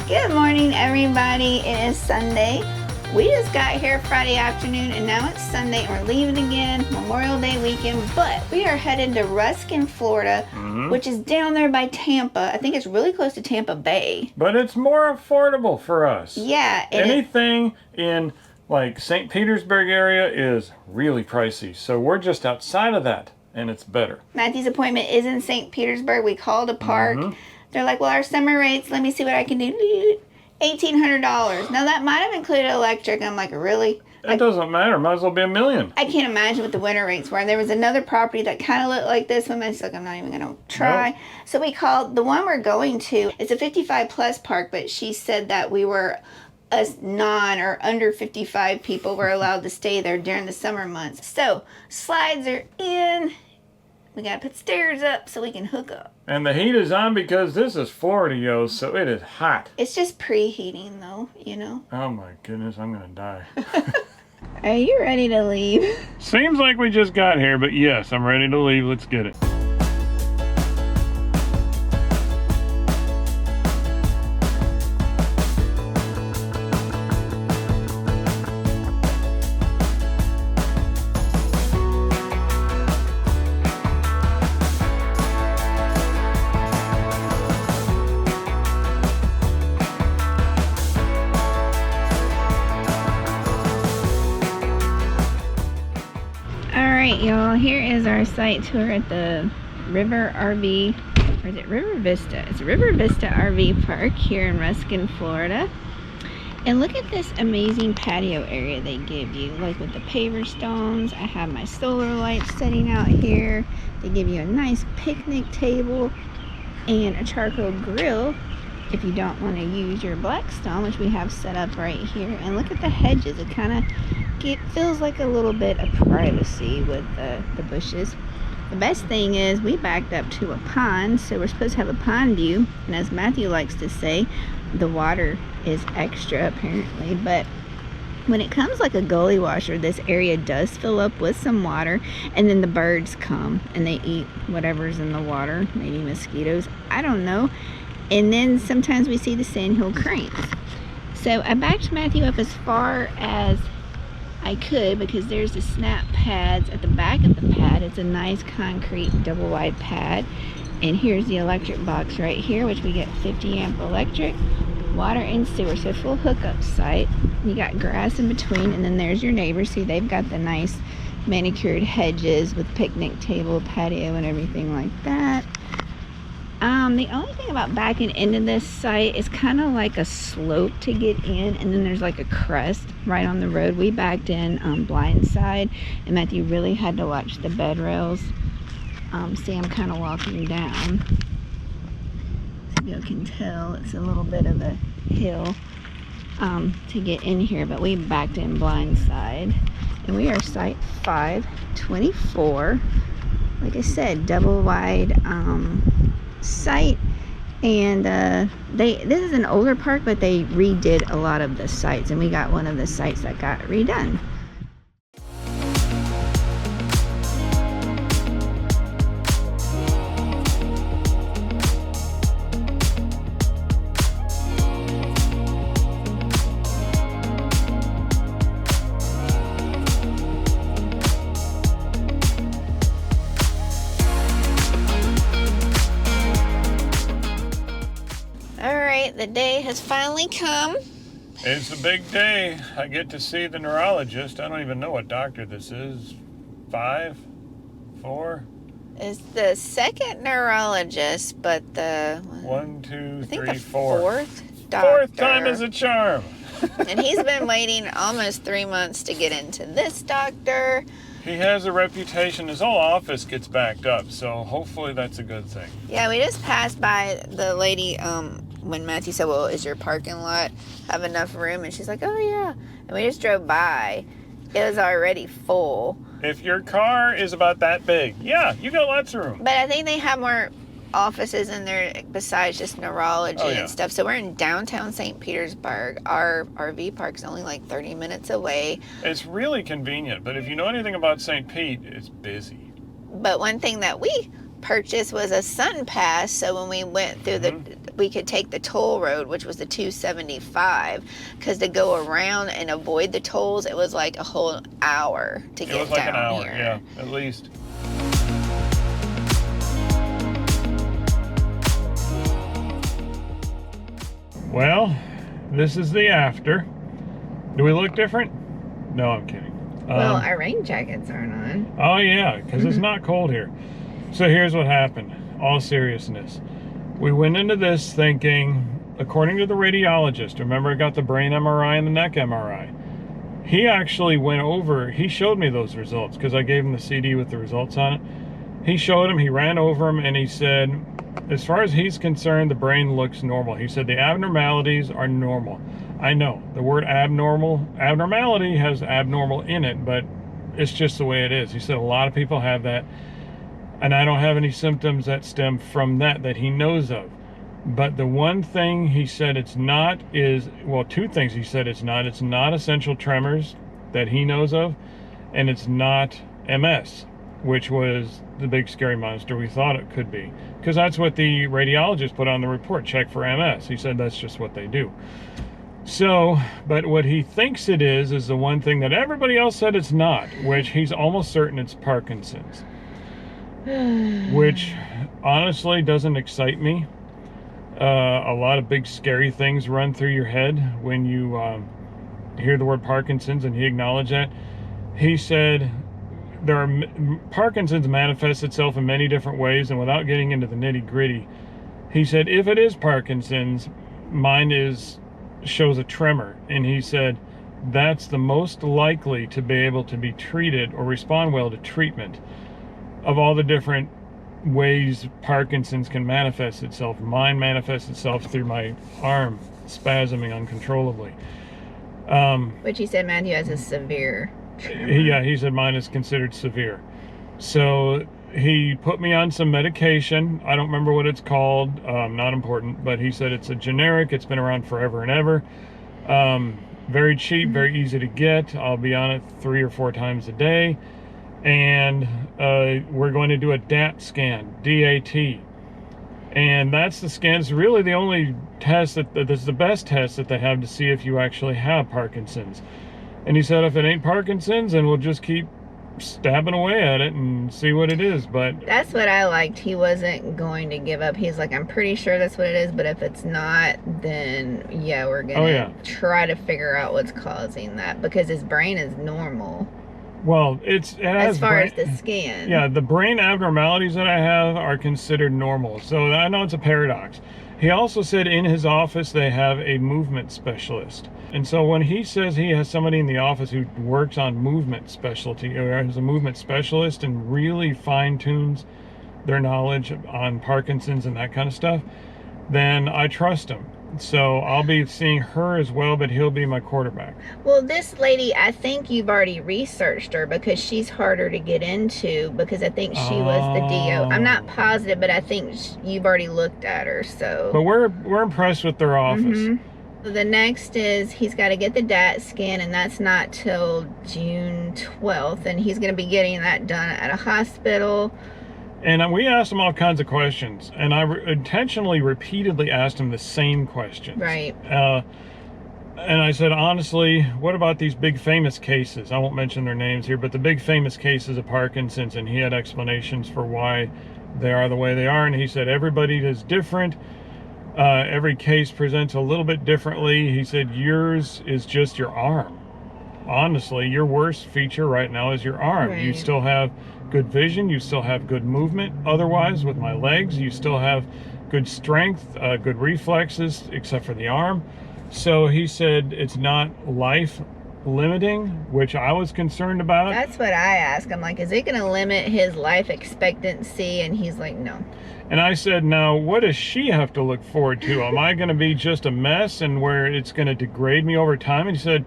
Good morning, everybody. It is Sunday. We just got here Friday afternoon, and now it's Sunday, and we're leaving again, Memorial Day weekend. But we are headed to Ruskin, Florida, which is down there by Tampa. I think it's really close to Tampa Bay. But it's more affordable for us. Yeah. Anything in like St. Petersburg area is really pricey. So we're just outside of that, and it's better. Matthew's appointment is in St. Petersburg. We called a park. They're like, well, our summer rates, let me see what I can do. $1,800. Now, that might have included electric. I'm like, really? It doesn't matter. Might as well be $1 million. I can't imagine what the winter rates were. And there was another property that kind of looked like this one. I was like, I'm not even going to try. Nope. So we called the one we're going to. It's a 55-plus park, but she said that we were us non or under 55 people were allowed to stay there during the summer months. So slides are in. We got to put stairs up so we can hook up. And the heat is on because this is Florida, yo, so it is hot. It's just preheating, though, you know. Oh, my goodness, I'm going to die. Are you ready to leave? Seems like we just got here, but yes, I'm ready to leave. Let's get it. Alright, y'all, here is our site tour at the River RV, or is it River Vista? It's River Vista RV Park here in Ruskin, Florida. And look at this amazing patio area they give you, like with the paver stones. I have my solar lights setting out here. They give you a nice picnic table and a charcoal grill if you don't want to use your black stone, which we have set up right here. And look at the hedges. It kind of feels like a little bit of privacy with the bushes. The best thing is we backed up to a pond, so we're supposed to have a pond view. And as Matthew likes to say, the water is extra apparently. But when it comes like a gully washer, this area does fill up with some water, and then the birds come and they eat whatever's in the water, maybe mosquitoes, I don't know. And then sometimes we see the sandhill cranes. So I backed Matthew up as far as I could because there's the snap pads at the back of the pad. It's a nice concrete double wide pad. And here's the electric box right here, which we get 50 amp electric, water and sewer, so full hookup site. You got grass in between, and then there's your neighbors. See, they've got the nice manicured hedges with picnic table, patio, and everything like that. The only thing about backing into this site is kind of like a slope to get in, and then there's like a crest right on the road. We backed in blind side, and Matthew really had to watch the bed rails. See, I'm kind of walking down. So you can tell it's a little bit of a hill to get in here, but we backed in blind side, and we are site 524. Like I said, double wide site. And this is an older park, but they redid a lot of the sites, and we got one of the sites that got redone. The day has finally come. It's a big day. I get to see the neurologist. I don't even know what doctor this is. 5? 4? It's the second neurologist, but the 1, 2, I think 3, the 4. fourth doctor. Fourth time is a charm. And he's been waiting almost 3 months to get into this doctor. He has a reputation. His whole office gets backed up, so hopefully that's a good thing. Yeah, we just passed by the lady when Matthew said, well, is your parking lot have enough room? And she's like, oh yeah. And we just drove by. It was already full. If your car is about that big, yeah, you got lots of room. But I think they have more offices in there besides just neurology and stuff. So we're in downtown St. Petersburg. Our RV park is only like 30 minutes away. It's really convenient, but if you know anything about St. Pete, it's busy. But one thing that we purchased was a sun pass, so when we went through the we could take the toll road, which was the 275, because to go around and avoid the tolls, it was like a whole hour to get down here. It was like an hour, yeah, at least. Well, this is the after. Do we look different? No, I'm kidding. Well, our rain jackets aren't on. Oh yeah, because it's not cold here. So here's what happened. All seriousness. We went into this thinking, according to the radiologist, remember I got the brain MRI and the neck MRI. He actually went over, he showed me those results because I gave him the CD with the results on it. He showed him, he ran over them, and he said, as far as he's concerned, the brain looks normal. He said the abnormalities are normal. I know, the word abnormality has abnormal in it, but it's just the way it is. He said a lot of people have that, and I don't have any symptoms that stem from that he knows of. But the one thing he said it's not is, well, two things he said it's not. It's not essential tremors that he knows of, and it's not MS, which was the big scary monster we thought it could be. Because that's what the radiologist put on the report, check for MS. He said that's just what they do. So, but what he thinks it is the one thing that everybody else said it's not, which he's almost certain it's Parkinson's. Which honestly doesn't excite me. A lot of big scary things run through your head when you hear the word Parkinson's, and he acknowledged that. He said Parkinson's manifests itself in many different ways, and without getting into the nitty-gritty, he said if it is Parkinson's, mine shows a tremor, and he said that's the most likely to be able to be treated or respond well to treatment of all the different ways Parkinson's can manifest itself. Mine manifests itself through my arm spasming uncontrollably. Which he said Matthew has a severe tremor. Yeah, he said mine is considered severe. So he put me on some medication. I don't remember what it's called. Not important, but he said it's a generic. It's been around forever and ever. Very cheap, very easy to get. I'll be on it 3 or 4 times a day. And we're going to do a DAT scan, D-A-T. And that's the scan. It's really the only test that's the best test that they have to see if you actually have Parkinson's. And he said if it ain't Parkinson's, then we'll just keep stabbing away at it and see what it is. But that's what I liked. He wasn't going to give up. He's like, I'm pretty sure that's what it is, but if it's not, then yeah, we're gonna try to figure out what's causing that, because his brain is normal. Well, it has as far as the scan. Yeah, the brain abnormalities that I have are considered normal. So I know it's a paradox. He also said in his office they have a movement specialist. And so when he says he has somebody in the office who works on movement specialty, or is a movement specialist and really fine-tunes their knowledge on Parkinson's and that kind of stuff, then I trust him. So I'll be seeing her as well, but he'll be my quarterback. Well, this lady, I think you've already researched her, because she's harder to get into, because I think she was the DO. I'm not positive, but I think you've already looked at her. So, but we're impressed with their office. The next is he's got to get the DAT scan, and that's not till June 12th, and he's going to be getting that done at a hospital. And we asked him all kinds of questions, and I intentionally repeatedly asked him the same questions. Right. And I said, honestly, what about these big famous cases? I won't mention their names here, but the big famous cases of Parkinson's, and he had explanations for why they are the way they are. And he said, everybody is different. Every case presents a little bit differently. He said, yours is just your arm. Honestly, your worst feature right now is your arm. Right. You still have good vision, you still have good movement. Otherwise, with my legs, you still have good strength, good reflexes, except for the arm. So he said it's not life limiting, which I was concerned about. That's what I asked. I'm like, is it going to limit his life expectancy? And he's like, no. And I said, now, what does she have to look forward to? Am I going to be just a mess and where it's going to degrade me over time? And he said,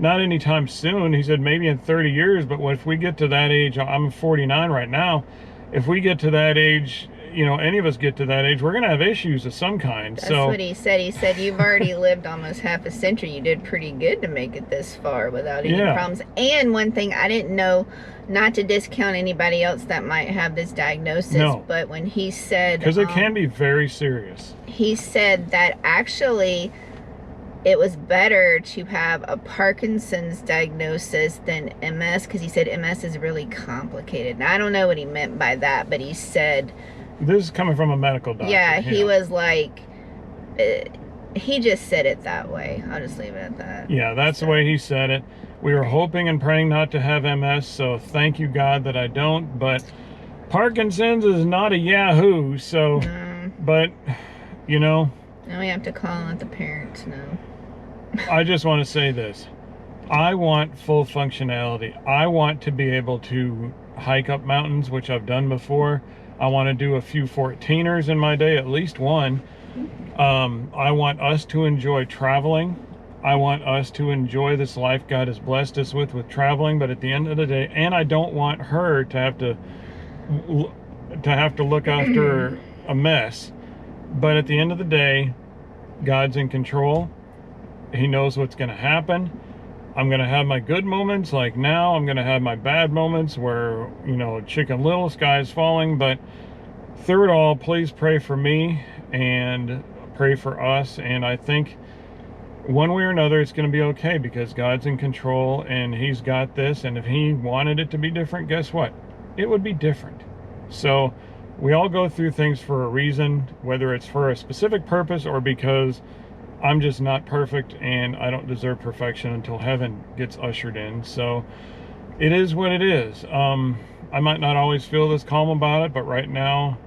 not anytime soon. He said, maybe in 30 years, but if we get to that age, I'm 49 right now. If we get to that age you know, any of us get to that age, we're going to have issues of some kind. That's what he said. He said, you've already lived almost half a century. You did pretty good to make it this far without any problems. And one thing I didn't know, not to discount anybody else that might have this diagnosis, but when he said... Because it can be very serious. He said that actually it was better to have a Parkinson's diagnosis than MS, because he said MS is really complicated. Now, I don't know what he meant by that, but he said... This is coming from a medical doctor. Yeah, he was like... he just said it that way. I'll just leave it at that. Yeah, that's the way he said it. We were hoping and praying not to have MS, so thank you, God, that I don't. But Parkinson's is not a Yahoo, so... But, you know... Now we have to call and let the parents know. I just want to say this. I want full functionality. I want to be able to hike up mountains, which I've done before. I want to do a few 14ers in my day, at least one. I want us to enjoy traveling. I want us to enjoy this life God has blessed us with traveling. But at the end of the day, and I don't want her to have to look after a mess. But at the end of the day, God's in control. He knows what's going to happen. I'm going to have my good moments like now. I'm going to have my bad moments where, you know, Chicken Little, sky's falling. But through it all, please pray for me and pray for us. And I think one way or another, it's going to be okay because God's in control and He's got this. And if He wanted it to be different, guess what? It would be different. So we all go through things for a reason, whether it's for a specific purpose or because I'm just not perfect and I don't deserve perfection until heaven gets ushered in. So it is what it is. I might not always feel this calm about it, but right now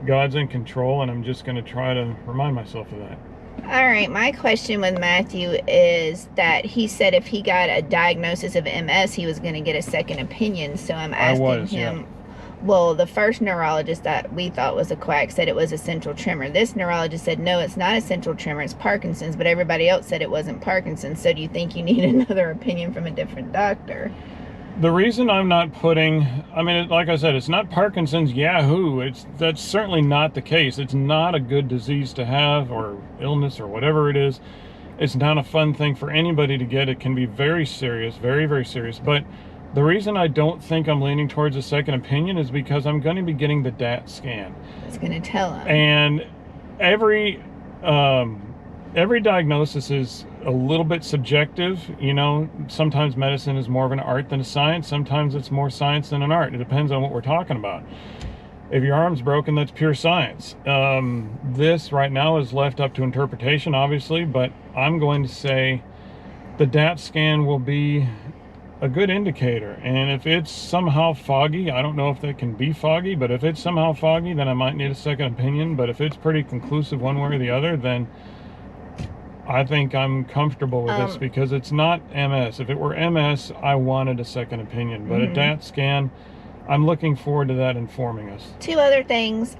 God's in control and I'm just going to try to remind myself of that. All right, my question with Matthew is that he said if he got a diagnosis of MS, he was going to get a second opinion. So I'm asking him... Well, the first neurologist that we thought was a quack said it was a central tremor. This neurologist said, no, it's not a central tremor, it's Parkinson's, but everybody else said it wasn't Parkinson's. So do you think you need another opinion from a different doctor? The reason I'm not putting, I mean, like I said, it's not Parkinson's Yahoo. That's certainly not the case. It's not a good disease to have or illness or whatever it is. It's not a fun thing for anybody to get. It can be very serious, very, very serious. But the reason I don't think I'm leaning towards a second opinion is because I'm going to be getting the DAT scan. It's going to tell him. And every diagnosis is a little bit subjective. You know, sometimes medicine is more of an art than a science. Sometimes it's more science than an art. It depends on what we're talking about. If your arm's broken, that's pure science. This right now is left up to interpretation, obviously, but I'm going to say the DAT scan will be a good indicator. And if it's somehow foggy, I don't know if that can be foggy, but if it's somehow foggy, then I might need a second opinion. But if it's pretty conclusive one way or the other, then I think I'm comfortable with this because it's not MS. If it were MS, I wanted a second opinion. But a DAT scan, I'm looking forward to that informing us. Two other things.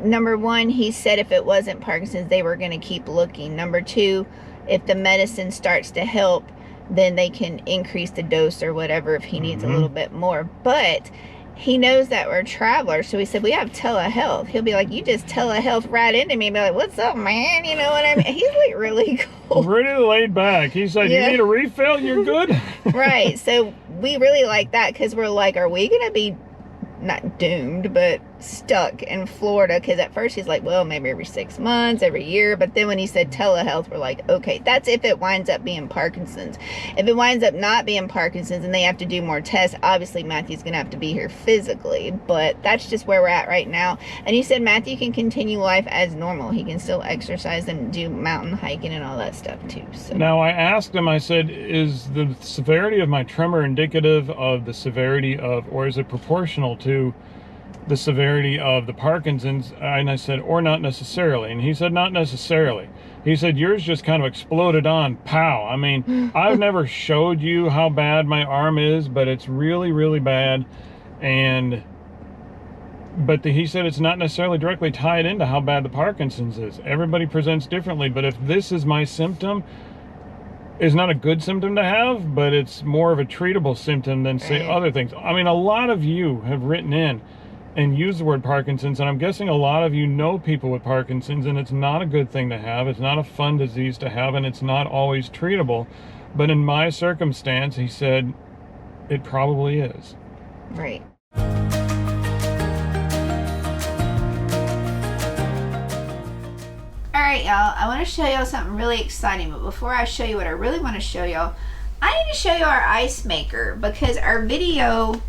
Number one, he said if it wasn't Parkinson's, they were going to keep looking. Number two, if the medicine starts to help, then they can increase the dose or whatever if he needs a little bit more. But he knows that we're travelers, so he said, we have telehealth. He'll be like, you just telehealth right into me and be like, what's up, man? You know what I mean? He's like really cool. Really laid back. He said, you need a refill? You're good? Right. So we really like that because we're like, are we going to be not doomed, but stuck in Florida? Because at first he's like, well, maybe every 6 months, every year. But then when he said telehealth, we're like, okay, that's if it winds up being Parkinson's. If it winds up not being Parkinson's and they have to do more tests, obviously Matthew's gonna have to be here physically. But that's just where we're at right now. And he said Matthew can continue life as normal. He can still exercise and do mountain hiking and all that stuff too. So now I asked him, I said, is the severity of my tremor indicative of the severity of, or is it proportional to the severity of the Parkinson's? And I said, or not necessarily. And he said, not necessarily. He said, yours just kind of exploded on, pow. I mean, I've never showed you how bad my arm is, but it's really, really bad. But he said it's not necessarily directly tied into how bad the Parkinson's is. Everybody presents differently, but if this is my symptom, it's not a good symptom to have, but it's more of a treatable symptom than, say, other things. I mean, a lot of you have written in and use the word Parkinson's, and I'm guessing a lot of you know people with Parkinson's, and it's not a good thing to have. It's not a fun disease to have, and it's not always treatable. But in my circumstance, he said, it probably is. Right. Alright, y'all, I want to show y'all something really exciting, but before I show you what I really want to show y'all, I need to show you our ice maker, because our video,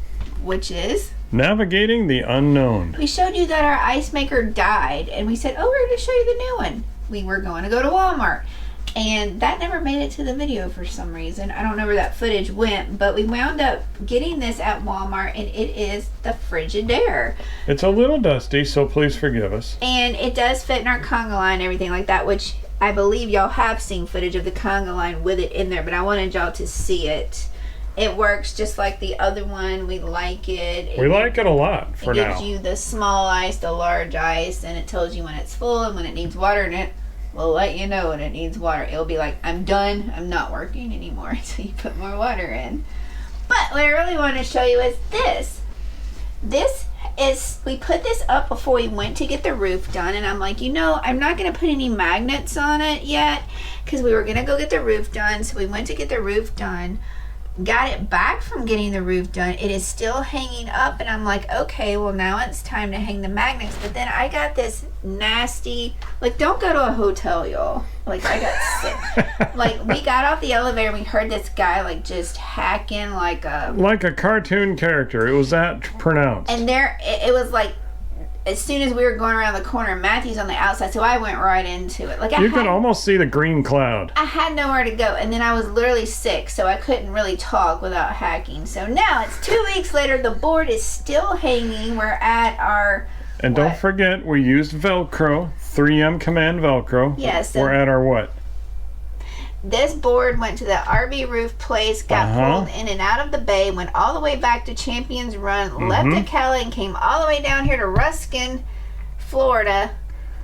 which is Navigating the Unknown. we showed you that our ice maker died, and we said, oh, we're going to show you the new one. We were going to go to Walmart, and that never made it to the video for some reason. I don't know where that footage went, but we wound up getting this at Walmart, and it is the Frigidaire. It's a little dusty, so please forgive us. And it does fit in our conga line and everything like that, which I believe y'all have seen footage of the conga line with it in there, but I wanted y'all to see it. It works just like the other one. We like it. We like it a lot for now. It gives you the small ice, the large ice, and it tells you when it's full and when it needs water in it. We'll let you know when it needs water. It'll be like, I'm done. I'm not working anymore. So you put more water in. But what I really want to show you is this. This is, we put this up before we went to get the roof done, and I'm like, you know, I'm not going to put any magnets on it yet because we were going to go get the roof done. So we went to get the roof done. Got it back from getting the roof done. It is still hanging up, and I'm like, okay, well, now it's time to hang the magnets. But then I got this nasty, like, don't go to a hotel, y'all. Like, I got sick. Like, we got off the elevator, and we heard this guy, like, just hacking like a cartoon character. It was that pronounced. And there, it was like, as soon as we were going around the corner, Matthew's on the outside, so I went right into it. Like, you could almost see the green cloud. I had nowhere to go, and then I was literally sick, so I couldn't really talk without hacking. So now it's 2 weeks later, the board is still hanging. We're at our... And don't forget, we used Velcro, 3M Command Velcro. Yes. We're at our what? This board went to the RV roof place, got pulled in and out of the bay, went all the way back to Champions Run, left Ocala, and came all the way down here to Ruskin, Florida,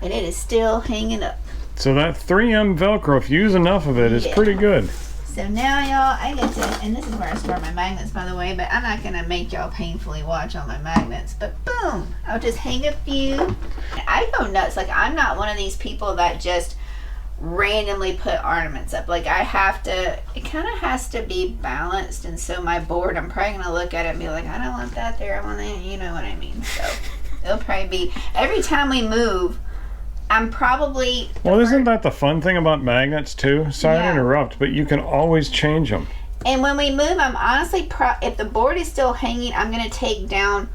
and it is still hanging up. So that 3M Velcro, if you use enough of it, is pretty good. So now, y'all, I get to, and this is where I store my magnets, by the way, but I'm not going to make y'all painfully watch all my magnets, but boom, I'll just hang a few. I go nuts. Like, I'm not one of these people that just randomly put ornaments up. Like, I have to, it kind of has to be balanced, and so my board, I'm probably gonna look at it and be like, I don't want that there, I want that, you know what I mean. So it'll probably be, every time we move, I'm probably, well, isn't that the fun thing about magnets too? Sorry to interrupt, but you can always change them. And when we move, I'm honestly if the board is still hanging, I'm gonna take down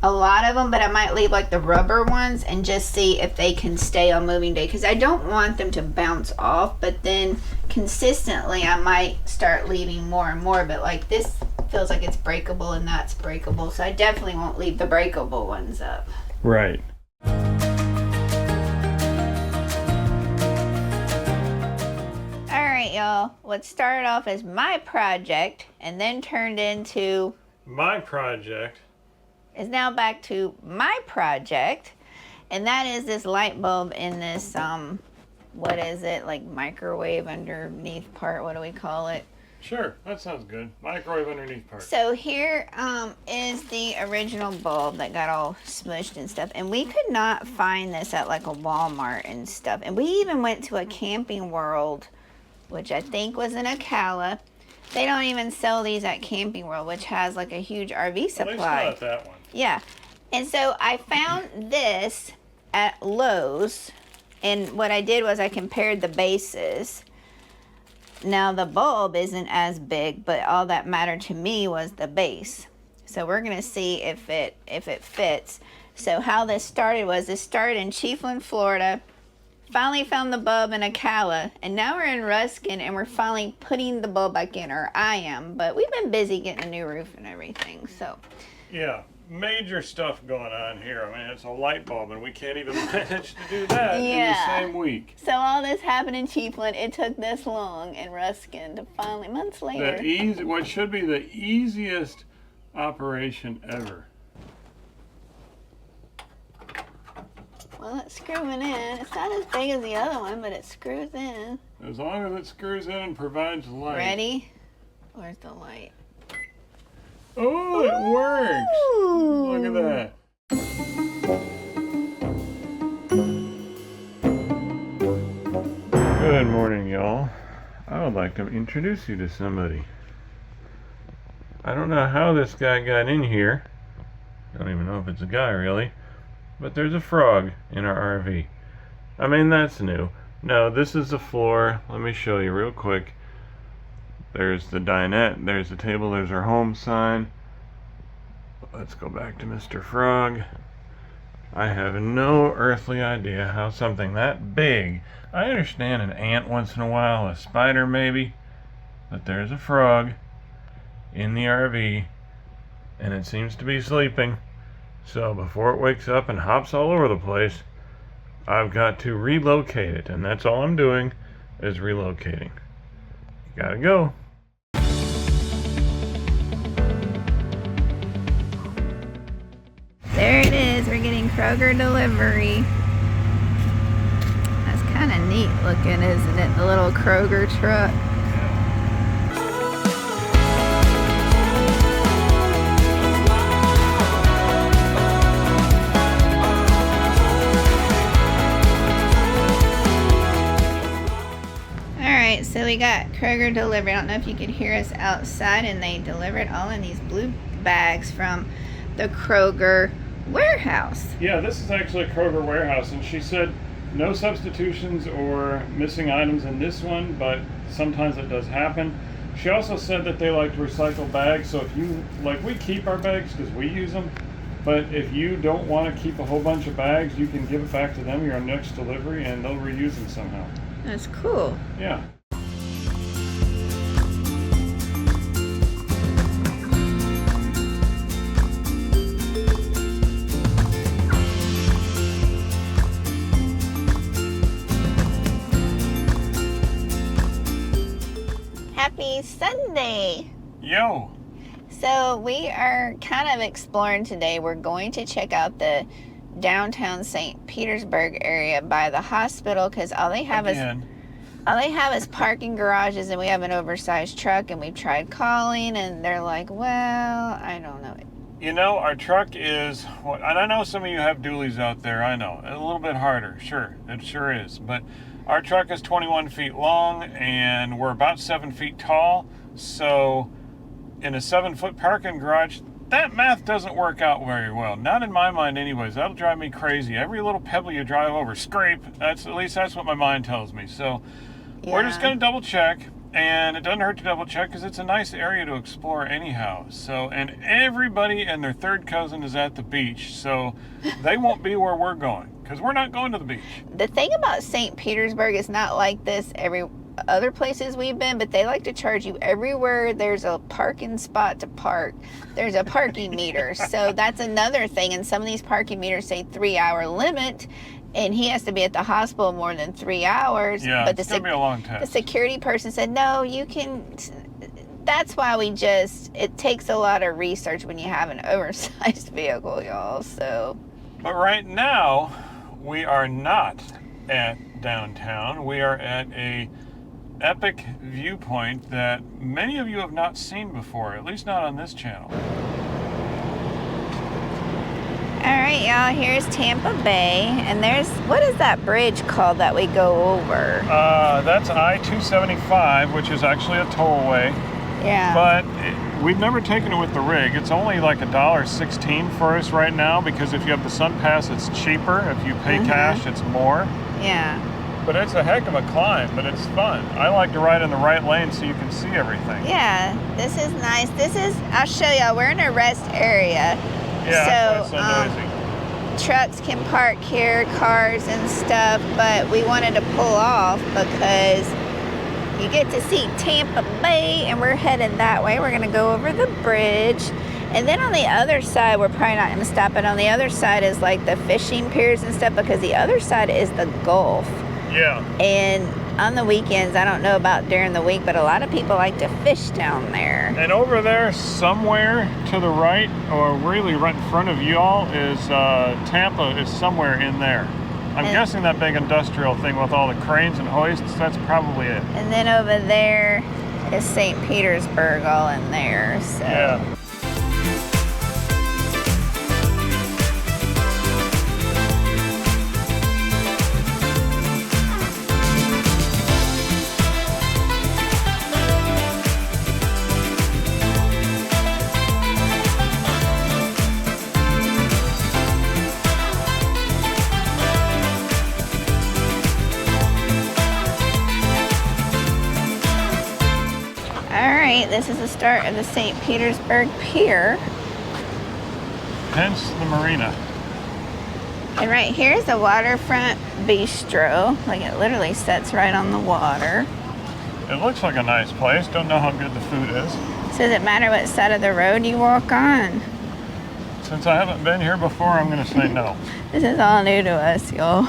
a lot of them, but I might leave like the rubber ones and just see if they can stay on moving day, because I don't want them to bounce off. But then consistently I might start leaving more and more, but like this feels like it's breakable and that's breakable, so I definitely won't leave the breakable ones up. Right. Alright, y'all, what started off as my project and then turned into my project is now back to my project, and that is this light bulb in this what is it, like microwave underneath part, what do we call it? Sure, that sounds good. Microwave underneath part. So here is the original bulb that got all smushed and stuff, and we could not find this at like a Walmart and stuff, and we even went to a Camping World, which I think was in Ocala. They don't even sell these at Camping World, which has like a huge RV supply. Well, they still have that one. Yeah, and so I found this at Lowe's, and what I did was I compared the bases. Now the bulb isn't as big, but all that mattered to me was the base. So we're gonna see if it fits. So how this started was, this started in Chiefland, Florida. Finally found the bulb in Ocala, and now we're in Ruskin, and we're finally putting the bulb back in, or I am, but we've been busy getting a new roof and everything, so. Yeah, major stuff going on here. I mean, it's a light bulb, and we can't even manage to do that in the same week. So all this happened in Chiefland. It took this long in Ruskin to finally, months later. What should be the easiest operation ever. Well, it's screwing in. It's not as big as the other one, but it screws in. As long as it screws in and provides light. Ready? Where's the light? Oh, it works. Look at that. Good morning, y'all. I would like to introduce you to somebody. I don't know how this guy got in here. Don't even know if it's a guy, really. But there's a frog in our RV. I mean, that's new. No, this is the floor. Let me show you real quick. There's the dinette, there's the table, there's our home sign. Let's go back to Mr. Frog. I have no earthly idea how something that big, I understand an ant once in a while, a spider maybe, but there's a frog in the RV and it seems to be sleeping. So before it wakes up and hops all over the place, I've got to relocate it, and that's all I'm doing is relocating. Gotta go. There it is. We're getting Kroger delivery. That's kind of neat looking, isn't it? The little Kroger truck. Alright, so we got Kroger delivery. I don't know if you could hear us outside, and they delivered all in these blue bags from the Kroger warehouse. Yeah, this is actually a Kroger warehouse, and she said no substitutions or missing items in this one, but sometimes it does happen. She also said that they like to recycle bags, so if you, like, we keep our bags because we use them, but if you don't want to keep a whole bunch of bags, you can give it back to them your next delivery and they'll reuse them somehow. That's cool. Yeah. Happy Sunday! Yo! So we are kind of exploring today. We're going to check out the downtown St. Petersburg area by the hospital, because all they have is parking garages, and we have an oversized truck, and we've tried calling and they're like, well, I don't know. You know, our truck is, and I know some of you have dualies out there, I know. A little bit harder, sure, it sure is. But our truck is 21 feet long and we're about 7 feet tall. So in a 7-foot parking garage, that math doesn't work out very well. Not in my mind anyways. That'll drive me crazy. Every little pebble you drive over, scrape. At least that's what my mind tells me. So yeah. We're just going to double check. And it doesn't hurt to double check because it's a nice area to explore anyhow. So, and everybody and their third cousin is at the beach. So they won't be where we're going because we're not going to the beach. The thing about St. Petersburg is not like this every other places we've been, but they like to charge you everywhere there's a parking spot to park. There's a parking meter. So that's another thing. And some of these parking meters say 3-hour limit. And he has to be at the hospital more than 3 hours. Yeah, but it's going to be a long test. The security person said, no, you can. That's why it takes a lot of research when you have an oversized vehicle, y'all. So. But right now, we are not at downtown. We are at a epic viewpoint that many of you have not seen before, at least not on this channel. Alright, y'all, here's Tampa Bay, and what is that bridge called that we go over? That's I-275, which is actually a tollway. Yeah. But we've never taken it with the rig. It's only like $1.16 for us right now, because if you have the Sun Pass, it's cheaper. If you pay cash, it's more. Yeah. But it's a heck of a climb, but it's fun. I like to ride in the right lane so you can see everything. Yeah, this is nice. I'll show y'all, we're in a rest area. Yeah, so noisy. Trucks can park here, cars and stuff, but we wanted to pull off because you get to see Tampa Bay, and we're headed that way. We're gonna go over the bridge, and then on the other side, we're probably not gonna stop, but on the other side is like the fishing piers and stuff, because the other side is the Gulf. Yeah. And on the weekends, I don't know about during the week, but a lot of people like to fish down there. And over there, somewhere to the right, or really right in front of y'all, is Tampa is somewhere in there. I'm guessing that big industrial thing with all the cranes and hoists, that's probably it. And then over there is St. Petersburg all in there, so. Yeah. right, this is the start of the St. Petersburg Pier. Hence the marina. And right here is the waterfront bistro. Like, it literally sits right on the water. It looks like a nice place. Don't know how good the food is. So does it matter what side of the road you walk on? Since I haven't been here before, I'm going to say no. This is all new to us, y'all.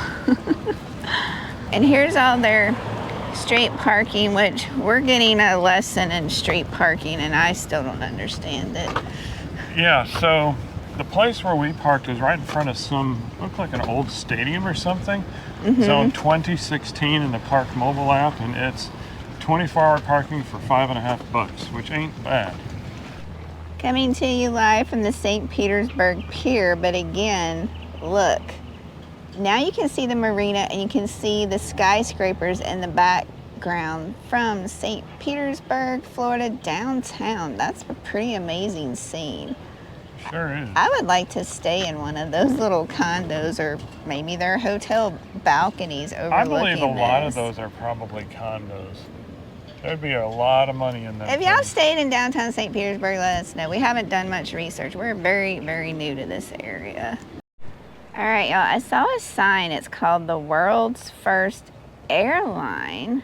And here's all their street parking, which we're getting a lesson in street parking, and I still don't understand it. Yeah, so the place where we parked was right in front of some, looked like an old stadium or something. It's on 2016 in the Park mobile app, and it's 24-hour parking for $5.50, which ain't bad. Coming to you live from the St. Petersburg Pier, but again, look. Now you can see the marina and you can see the skyscrapers in the background from St. Petersburg, Florida, downtown. That's a pretty amazing scene. Sure is. I would like to stay in one of those little condos, or maybe their hotel balconies overlooking I believe a lot of this. those are probably condos. There'd be a lot of money in them. If y'all stayed in downtown St. Petersburg, let us know. We haven't done much research. We're very, very new to this area. All right, y'all, I saw a sign. It's called the World's First Airline.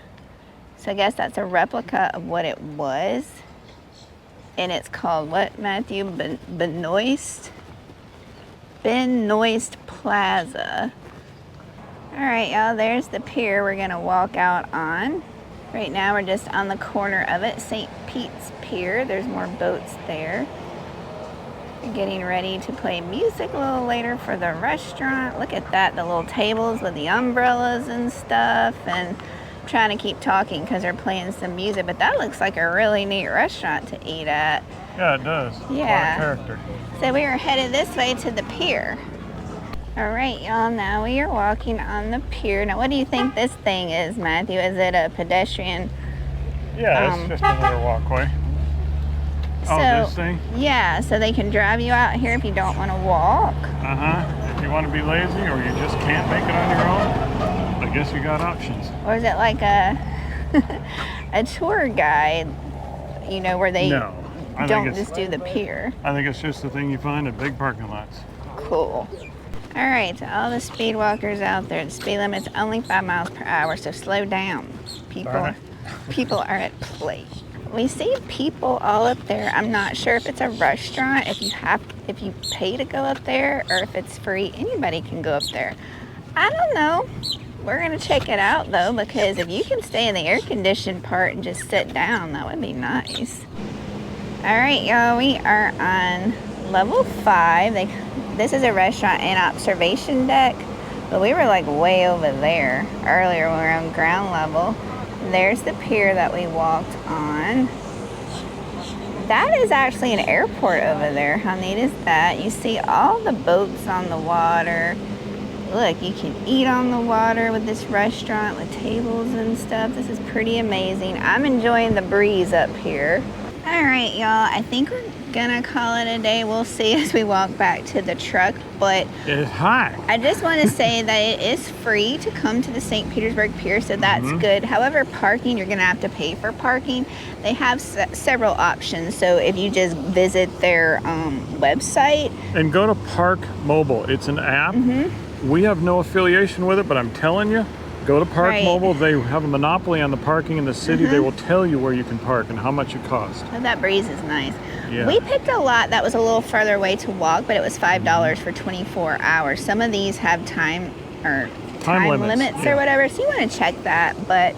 So I guess that's a replica of what it was. And it's called what, Matthew? Benoist Plaza. All right, y'all, there's the pier we're gonna walk out on. Right now we're just on the corner of it, St. Pete's Pier. There's more boats there. We're getting ready to play music a little later for the restaurant. Look at that, the little tables with the umbrellas and stuff. And I'm trying to keep talking because they're playing some music, but that looks like a really neat restaurant to eat at. Yeah, it does. Yeah. A lot of character. So we are headed this way to the pier. All right, y'all, now we are walking on the pier. Now, what do you think this thing is, Matthew? Is it a pedestrian? Yeah, it's just another walkway. Oh, this thing? Yeah, so they can drive you out here if you don't want to walk. If you want to be lazy or you just can't make it on your own, I guess you got options. Or is it like a a tour guide, you know, where they don't just do the pier? I think it's just the thing you find at big parking lots. Cool. All right, to all the speed walkers out there, the speed limit's only 5 miles per hour, so slow down. People are at play. We see people all up there. I'm not sure if it's a restaurant, if you pay to go up there, or if it's free. Anybody can go up there. I don't know. We're gonna check it out though, because if you can stay in the air-conditioned part and just sit down, that would be nice. All right, y'all, we are on level 5. This is a restaurant and observation deck, but we were like way over there earlier when we were on ground level. There's the pier that we walked on. That is actually an airport over there. How neat is that? You see all the boats on the water. Look, you can eat on the water with this restaurant with tables and stuff. This is pretty amazing. I'm enjoying the breeze up here. All right, y'all, I think we're gonna call it a day. We'll see as we walk back to the truck, but it's hot. I just want to say that it is free to come to the St. Petersburg Pier, so that's good. However, parking, you're gonna have to pay for parking. They have several options, so if you just visit their website. And go to Park Mobile. It's an app. We have no affiliation with it, but I'm telling you, go to Park Mobile. They have a monopoly on the parking in the city. They will tell you where you can park and how much it costs. Oh, that breeze is nice. Yeah. We picked a lot that was a little further away to walk, but it was $5 for 24 hours. Some of these have time limits or whatever, so you want to check that. But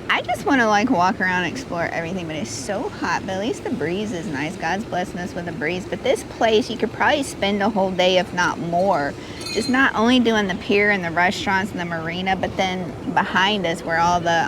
I just want to like walk around and explore everything, but it's so hot. But at least the breeze is nice. God's blessing us with a breeze. But this place, you could probably spend a whole day, if not more, just not only doing the pier and the restaurants and the marina, but then behind us where all the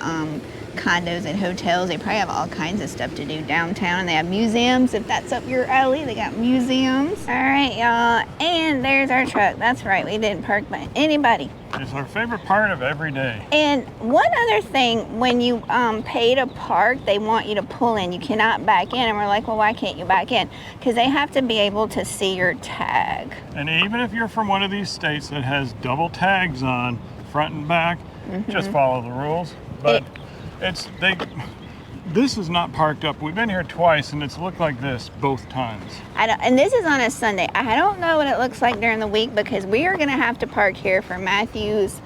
condos and hotels, they probably have all kinds of stuff to do downtown, and they have museums. If that's up your alley, they got museums. All right, y'all, and there's our truck. That's right, we didn't park by anybody. It's our favorite part of every day. And one other thing, when you pay to park, they want you to pull in. You cannot back in. And we're like, well, why can't you back in? Because they have to be able to see your tag. And even if you're from one of these states that has double tags on front and back, just follow the rules. But This is not parked up. We've been here twice and it's looked like this both times. And this is on a Sunday. I don't know what it looks like during the week because we are going to have to park here for Matthew's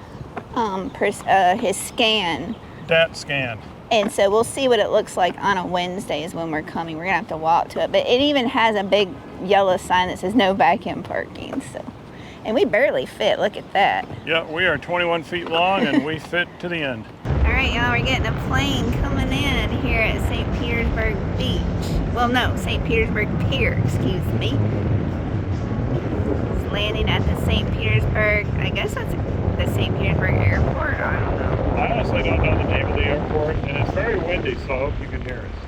his scan. Dat scan. And so we'll see what it looks like on a Wednesday is when we're coming. We're going to have to walk to it. But it even has a big yellow sign that says no back-in parking. So, and we barely fit. Look at that. Yeah, we are 21 feet long and we fit to the end. All right, y'all, we're getting a plane coming in here at St. Petersburg Beach. Well, no, St. Petersburg Pier, excuse me. It's landing at the St. Petersburg, I guess that's the St. Petersburg Airport. I don't know. I honestly don't know the name of the airport, and it's very windy, so I hope you can hear us.